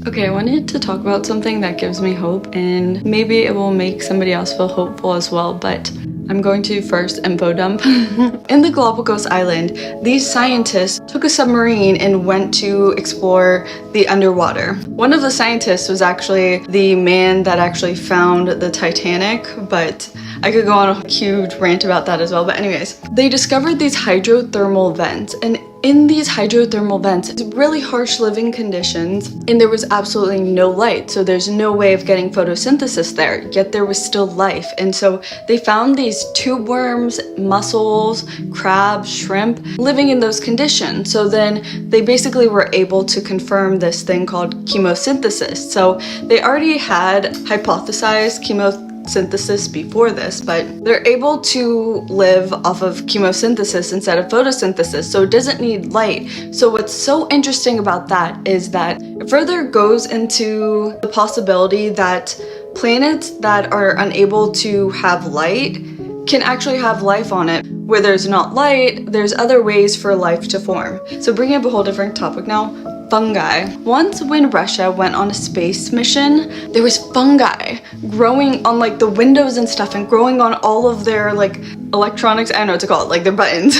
Okay, I wanted to talk about something that gives me hope, and maybe it will make somebody else feel hopeful as well, but I'm going to first info dump. In the Galapagos Island, these scientists took a submarine and went to explore the underwater. One of the scientists was actually the man that actually found the Titanic, but I could go on a huge rant about that as well. But anyways, they discovered these hydrothermal vents, and in these hydrothermal vents, it's really harsh living conditions, and there was absolutely no light, so there's no way of getting photosynthesis there, yet there was still life. And so they found these tube worms, mussels, crabs, shrimp living in those conditions. So then they basically were able to confirm this thing called chemosynthesis. So they already had hypothesized chemosynthesis before this, but they're able to live off of chemosynthesis instead of photosynthesis, so it doesn't need light. So what's so interesting about that is that it further goes into the possibility that planets that are unable to have light can actually have life on it. Where there's not light, there's other ways for life to form. So bringing up a whole different topic now, fungi. Once when Russia went on a space mission, there was fungi growing on like the windows and stuff, and growing on all of their like electronics, I don't know what to call it, like their buttons.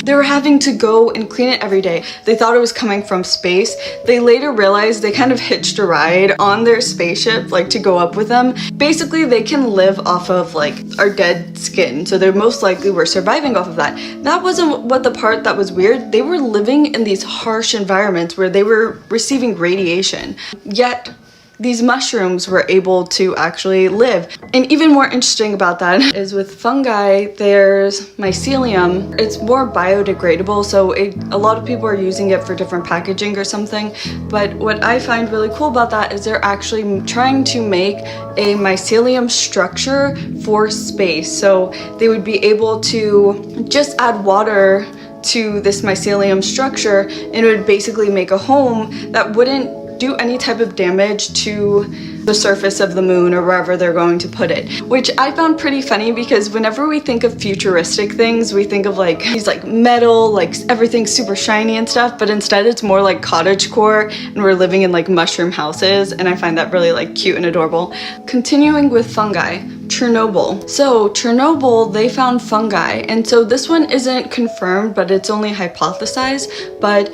They were having to go and clean it every day. They thought it was coming from space. They later realized they kind of hitched a ride on their spaceship, like to go up with them. Basically, they can live off of like our dead skin, so they most likely were surviving off of that. That wasn't what the part that was weird. They were living in these harsh environments where they were receiving radiation, yet these mushrooms were able to actually live. And even more interesting about that is with fungi, there's mycelium. It's more biodegradable, so a lot of people are using it for different packaging or something. But what I find really cool about that is they're actually trying to make a mycelium structure for space. So they would be able to just add water to this mycelium structure, and it would basically make a home that wouldn't do any type of damage to the surface of the moon or wherever they're going to put it, which I found pretty funny, because whenever we think of futuristic things, we think of like these like metal, like everything's super shiny and stuff, but instead it's more like cottagecore, and we're living in like mushroom houses, and I find that really like cute and adorable. Continuing with fungi, Chernobyl. So Chernobyl, they found fungi, and so this one isn't confirmed, but it's only hypothesized, but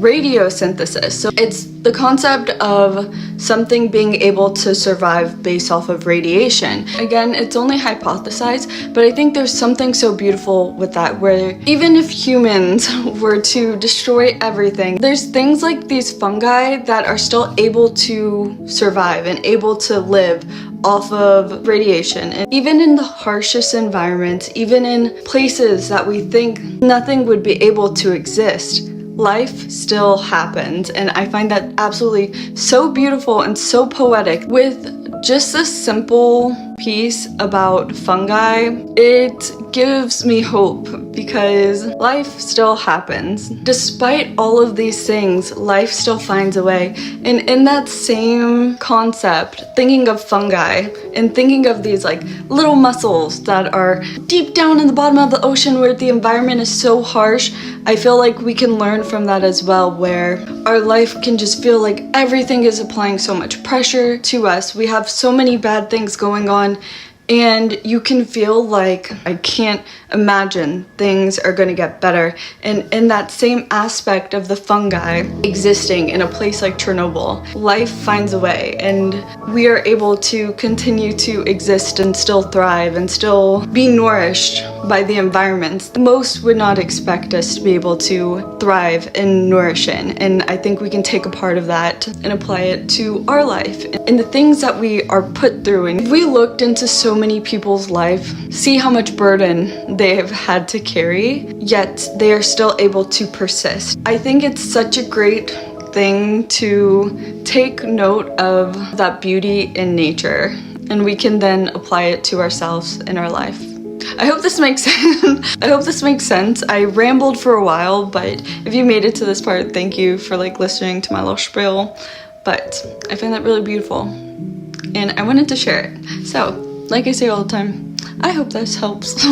radiosynthesis. So it's the concept of something being able to survive based off of radiation. Again, it's only hypothesized, but I think there's something so beautiful with that, where even if humans were to destroy everything, there's things like these fungi that are still able to survive and able to live off of radiation. And even in the harshest environments, even in places that we think nothing would be able to exist, life still happens. And I find that absolutely so beautiful and so poetic. With just this simple piece about fungi, it gives me hope, because life still happens. Despite all of these things, life still finds a way. And in that same concept, thinking of fungi and thinking of these like little mussels that are deep down in the bottom of the ocean where the environment is so harsh, I feel like we can learn from that as well, where our life can just feel like everything is applying so much pressure to us. We have so many bad things going on, and you can feel like, I can't imagine things are going to get better. And in that same aspect of the fungi existing in a place like Chernobyl, life finds a way, and we are able to continue to exist and still thrive and still be nourished by the environments most would not expect us to be able to thrive and nourish in. And I think we can take a part of that and apply it to our life and the things that we are put through. And if we looked into so many people's life, see how much burden they have had to carry, yet they are still able to persist. I think it's such a great thing to take note of that beauty in nature, and we can then apply it to ourselves in our life. I hope this makes sense. I hope this makes sense. I rambled for a while, but if you made it to this part, thank you for like listening to my little spiel. But I find that really beautiful, and I wanted to share it. So, like I say all the time, I hope this helps.